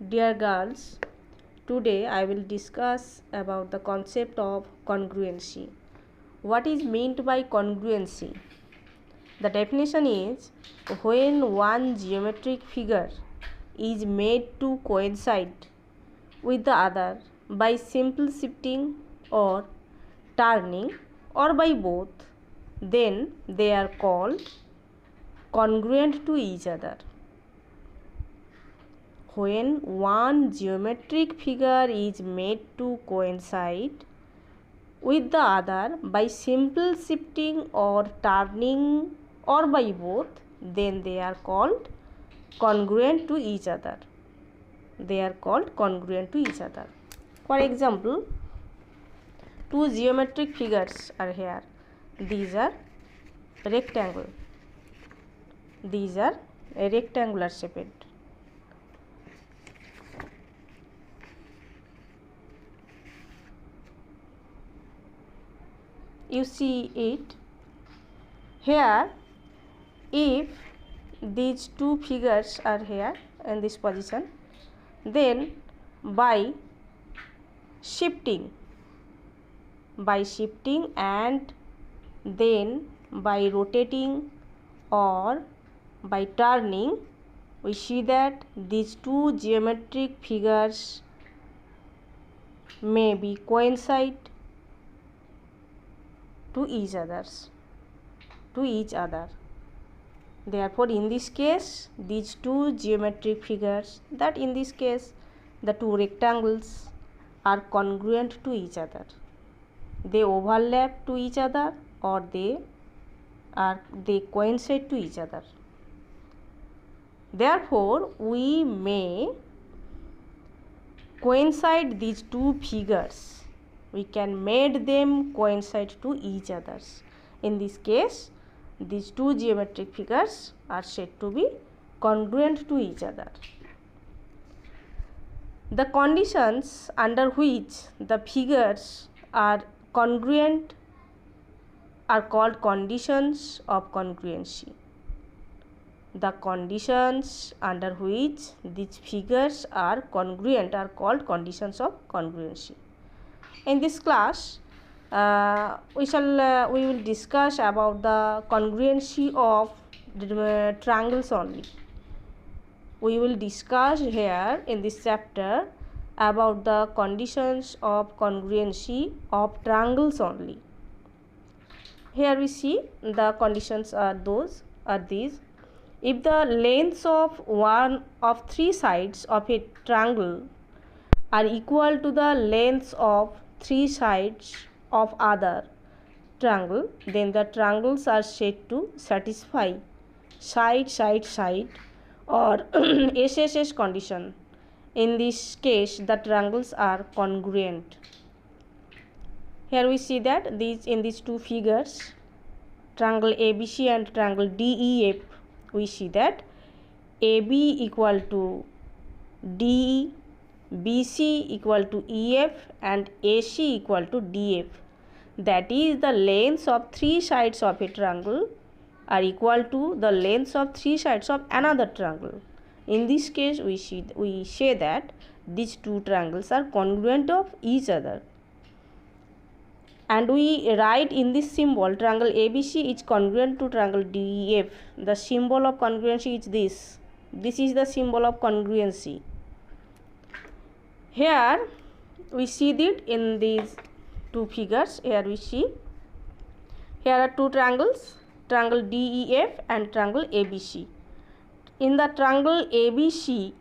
Dear girls, today I will discuss about the concept of congruency. What is meant by congruency? The definition is when one geometric figure is made to coincide with the other by simple shifting or turning or by both, then they are called congruent to each other. When one geometric figure is made to coincide with the other by simple shifting or turning or by both, then they are called congruent to each other. They are called congruent to each other. For example, two geometric figures are here. These are rectangle. These are rectangular shaped. You see it here. If these two figures are here in this position, then by shifting and then by rotating or by turning, we see that these two geometric figures may be coincide to each other. Therefore, in this case, these two geometric figures, that in this case the two rectangles are congruent to each other. They overlap to each other or they coincide to each other. Therefore, we may coincide these two figures. We can make them coincide to each other. In this case, these two geometric figures are said to be congruent to each other. The conditions under which the figures are congruent are called conditions of congruency. The conditions under which these figures are congruent are called conditions of congruency. In this class, we will discuss about the congruency of triangles only. We will discuss here in this chapter about the conditions of congruency of triangles only. Here we see the conditions are these. If the lengths of one of three sides of a triangle are equal to the lengths of three sides of other triangle, then the triangles are said to satisfy side or SSS condition. In this case, the triangles are congruent. Here we see that in these two figures, triangle ABC and triangle DEF, we see that AB equal to DE, BC equal to EF and AC equal to DF. That is, the lengths of three sides of a triangle are equal to the lengths of three sides of another triangle. In this case, we say that these two triangles are congruent of each other. And we write in this symbol, triangle ABC is congruent to triangle DEF. The symbol of congruency is this. This is the symbol of congruency. Here we see that in these two figures, here are two triangles, triangle DEF and triangle ABC. In the triangle ABC,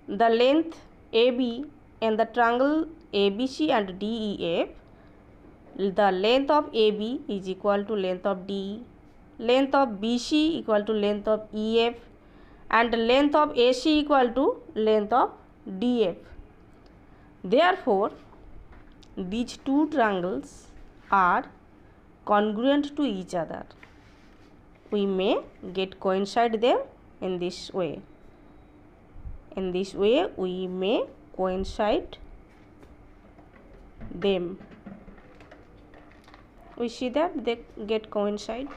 the length AB in the triangle ABC and DEF, the length of AB is equal to length of DE, length of BC equal to length of EF and length of AC equal to length of DF. Therefore, these two triangles are congruent to each other. We may get coincide them in this way. In this way, we may coincide them. We see that they get coincide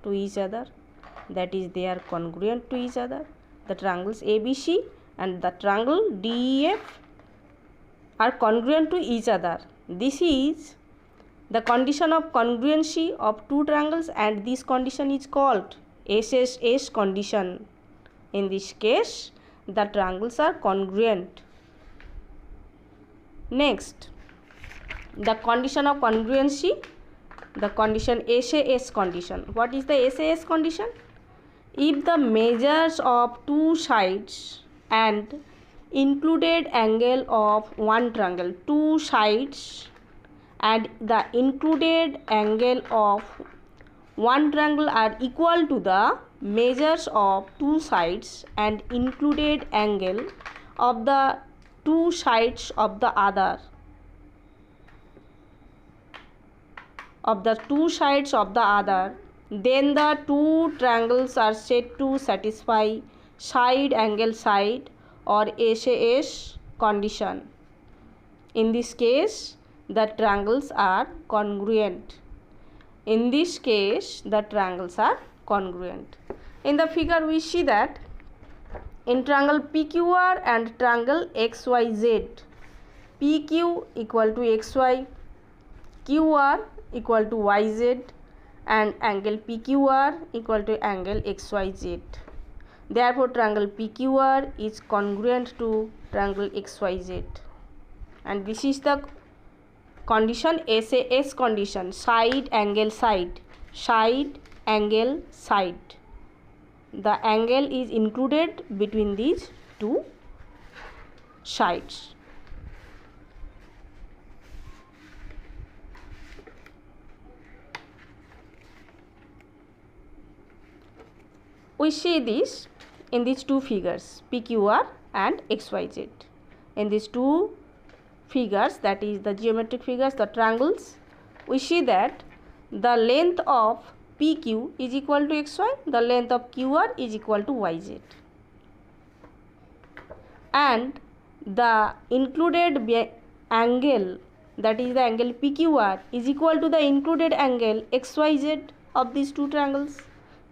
to each other. That is, they are congruent to each other. The triangles ABC and the triangle DEF are congruent to each other. This is the condition of congruency of two triangles, and this condition is called SSS condition. In this case, the triangles are congruent. Next, the condition of congruency, the condition SAS condition. What is the SAS condition? If the measures of two sides and included angle of one triangle, two sides and the included angle of one triangle are equal to the measures of two sides and included angle of the two sides of the other, then the two triangles are said to satisfy side angle side or SAS condition. In this case, the triangles are congruent. In this case, the triangles are congruent. In the figure, we see that in triangle PQR and triangle XYZ, PQ equal to XY, QR equal to YZ, and angle PQR equal to angle XYZ. Therefore, triangle PQR is congruent to triangle XYZ. And this is the condition SAS condition, side angle side, side angle side. The angle is included between these two sides. We see this in these two figures, PQR and XYZ. In these two figures, that is the geometric figures, the triangles, we see that the length of PQ is equal to XY, the length of QR is equal to YZ, and the included angle, that is the angle PQR, is equal to the included angle XYZ of these two triangles.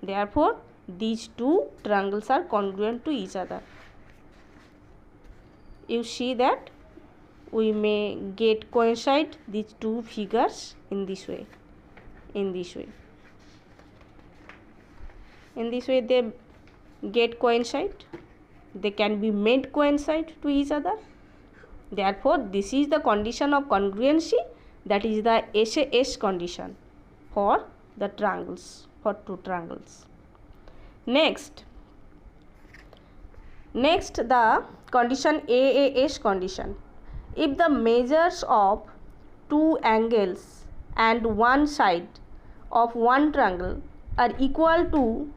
Therefore, these two triangles are congruent to each other. You see that we may get coincide these two figures in this way. In this way they get coincide. They can be made coincide to each other. Therefore, this is the condition of congruency, that is the SAS condition for the triangles, for two triangles. Next, the condition AAS condition. If the measures of two angles and one side of one triangle are equal to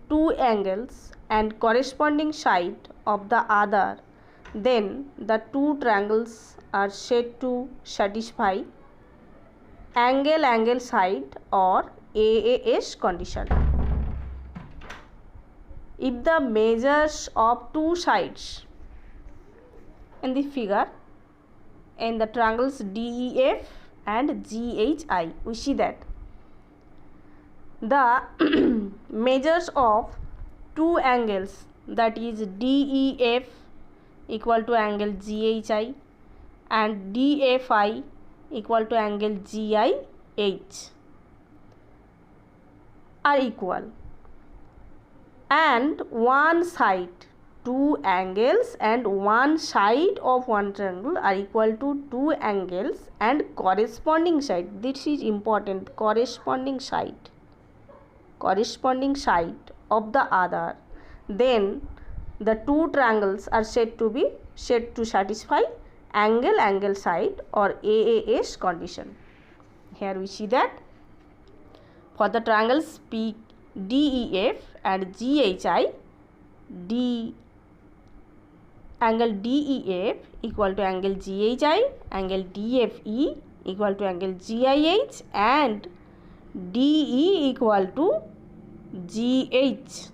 two angles and corresponding side of the other, then the two triangles are said to satisfy angle side or AAS condition. If the measures of two sides in the figure, in the triangles DEF and GHI, we see that the measures of two angles, that is DEF equal to angle GHI and DFI equal to angle GIH, are equal, and one side, two angles and one side of one triangle are equal to two angles and corresponding side. This is important, corresponding side of the other, then the two triangles are said to satisfy angle side or AAS condition. Here we see that for the triangles DEF and GHI, angle DEF equal to angle GHI, angle DFE equal to angle GIH, and DE equal to GH.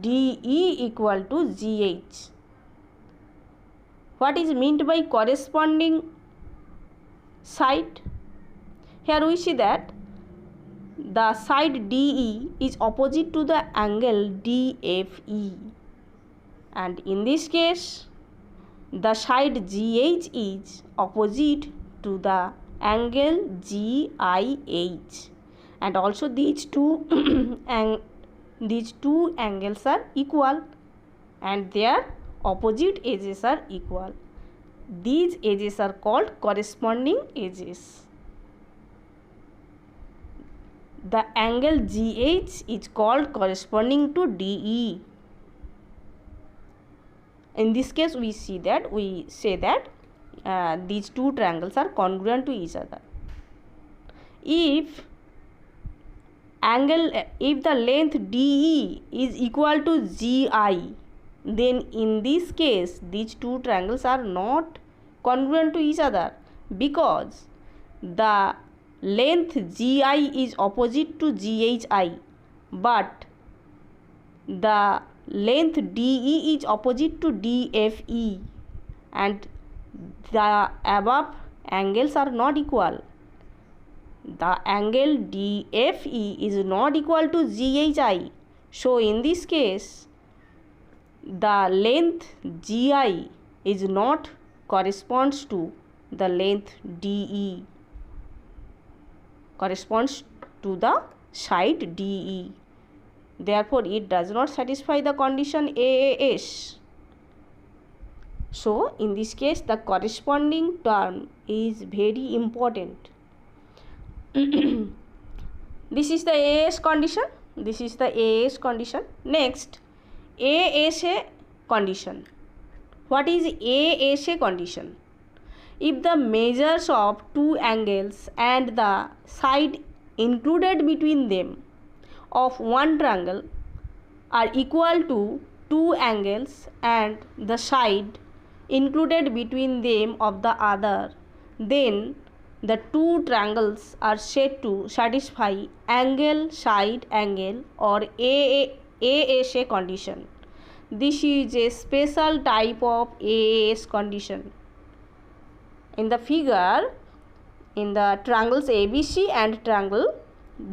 DE equal to GH. What is meant by corresponding side? Here we see that the side DE is opposite to the angle DFE. and in this case the side GH is opposite to the angle GIH, and also these two angles are equal and their opposite edges are equal. These edges are called corresponding edges. The angle GH is called corresponding to DE. In this case we say that these two triangles are congruent to each other. If the length DE is equal to GI, then in this case these two triangles are not congruent to each other, because the length GI is opposite to GHI, but the length DE is opposite to DFE, and the above angles are not equal. The angle DFE is not equal to GHI. So in this case the length GI is not corresponds to the length DE, corresponds to the side DE. Therefore it does not satisfy the condition AAS. So in this case the corresponding term is very important. This is the AAS condition. This is the AAS condition. Next, ASA condition. What is ASA condition? If the measures of two angles and the side included between them of one triangle are equal to two angles and the side included between them of the other, then the two triangles are said to satisfy angle side angle or ASA condition. This is a special type of AAS condition. In the figure, in the triangles ABC and triangle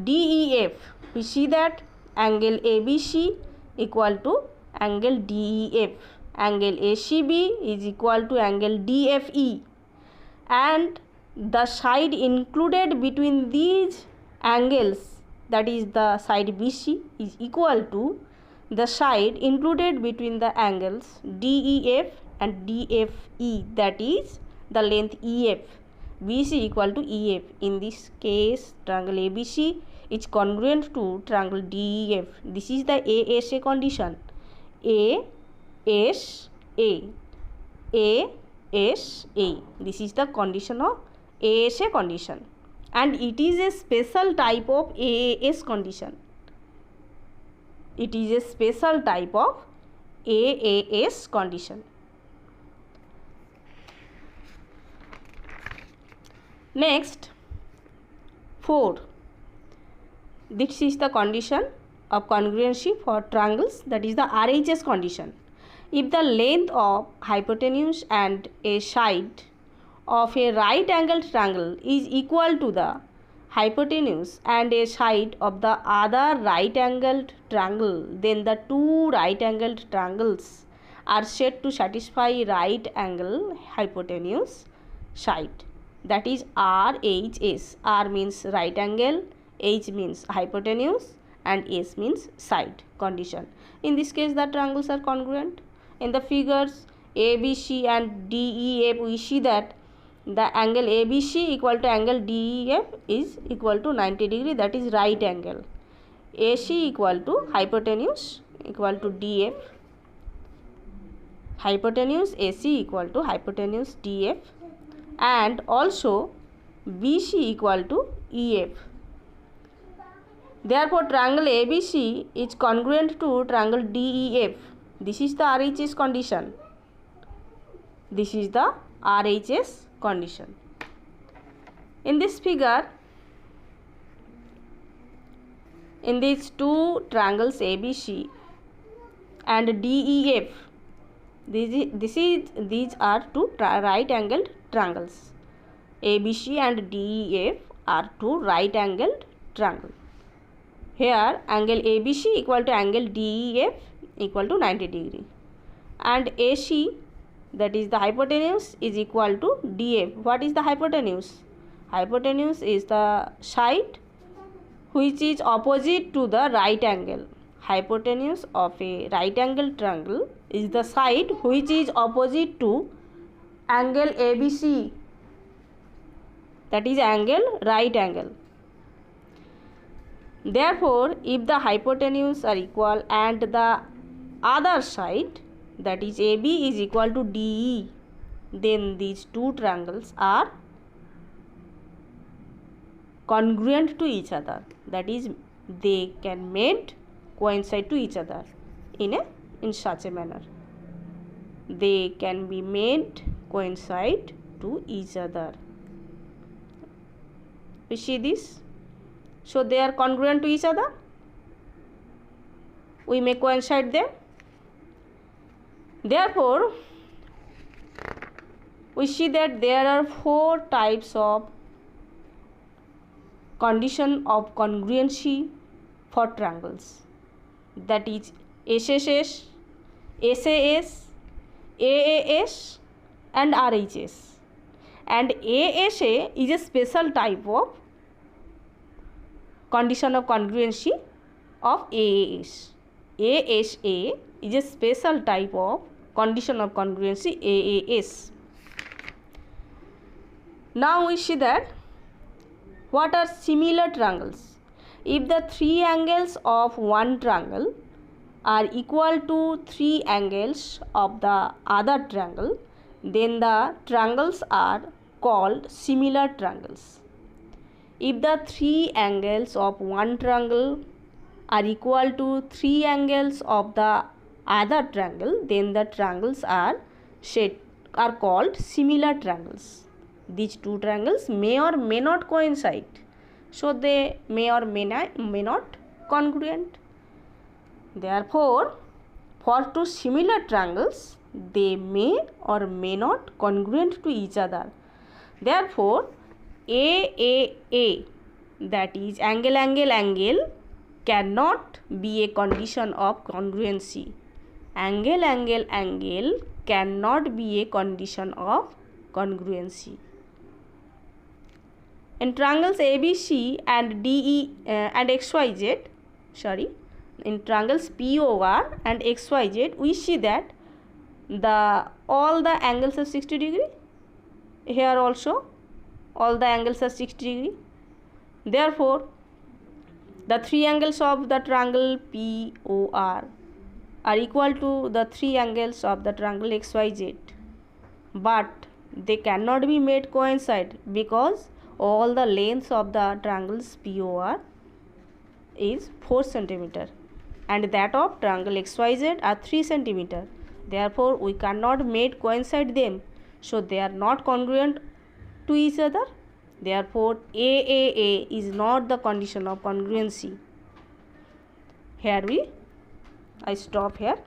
DEF, we see that angle ABC equal to angle DEF, angle ACB is equal to angle DFE, and the side included between these angles, that is the side BC, is equal to the side included between the angles DEF and DFE, that is the length EF. BC equal to EF. In this case triangle ABC is congruent to triangle DEF. This is the ASA condition. ASA. This is the condition of ASA condition, and it is a special type of AAS condition. It is a special type of AAS condition. Next, 4. This is the condition of congruency for triangles, that is the RHS condition. If the length of hypotenuse and a side of a right angled triangle is equal to the hypotenuse and a side of the other right angled triangle, then the two right angled triangles are said to satisfy right angle hypotenuse side, that is RHS. R means right angle, H means hypotenuse, and S means side condition. In this case the triangles are congruent. In the figures ABC and DEF, we see that the angle ABC equal to angle DEF is equal to 90 degree, that is right angle. AC equal to hypotenuse equal to DF, hypotenuse AC equal to hypotenuse DF, and also BC equal to EF. Therefore triangle ABC is congruent to triangle DEF. This is the RHS condition. This is the RHS condition. In this figure, in these two triangles ABC and DEF, these are two right angled triangles. ABC and DEF are two right angled triangles. Here angle ABC equal to angle DEF equal to 90 degree. and AC, that is the hypotenuse, is equal to DF. What is the hypotenuse? Hypotenuse is the side which is opposite to the right angle. Hypotenuse of a right angle triangle is the side which is opposite to angle ABC, that is angle right angle. Therefore, if the hypotenuse are equal and the other side, that is AB, is equal to DE, then these two triangles are congruent to each other, that is they can made coincide to each other in such a manner. They can be made coincide to each other. We see this. So they are congruent to each other. We may coincide them. Therefore, we see that there are four types of condition of congruency for triangles, that is SSS, SAS, AAS and RHS. And ASA is a special type of condition of congruency of AAS. ASA is a special type of condition of congruency AAS. Now we see that what are similar triangles. If the three angles of one triangle are equal to three angles of the other triangle, then the triangles are called similar triangles. If the three angles of one triangle are equal to three angles of the other triangle, then the triangles are called similar triangles. These two triangles may or may not coincide, so they may or may not congruent. Therefore, for two similar triangles, they may or may not congruent to each other. Therefore, AAA, that is angle cannot be a condition of congruency. Angle cannot be a condition of congruency. In triangles ABC and DE and XYZ, in triangles POR and XYZ, we see that all the angles are 60 degree. Here also all the angles are 60 degree. Therefore, the three angles of the triangle POR are equal to the three angles of the triangle XYZ, but they cannot be made coincide because all the lengths of the triangles POR is 4 cm and that of triangle XYZ are 3 cm. Therefore, we cannot make coincide them, so they are not congruent to each other. Therefore, AAA is not the condition of congruency. I stop here.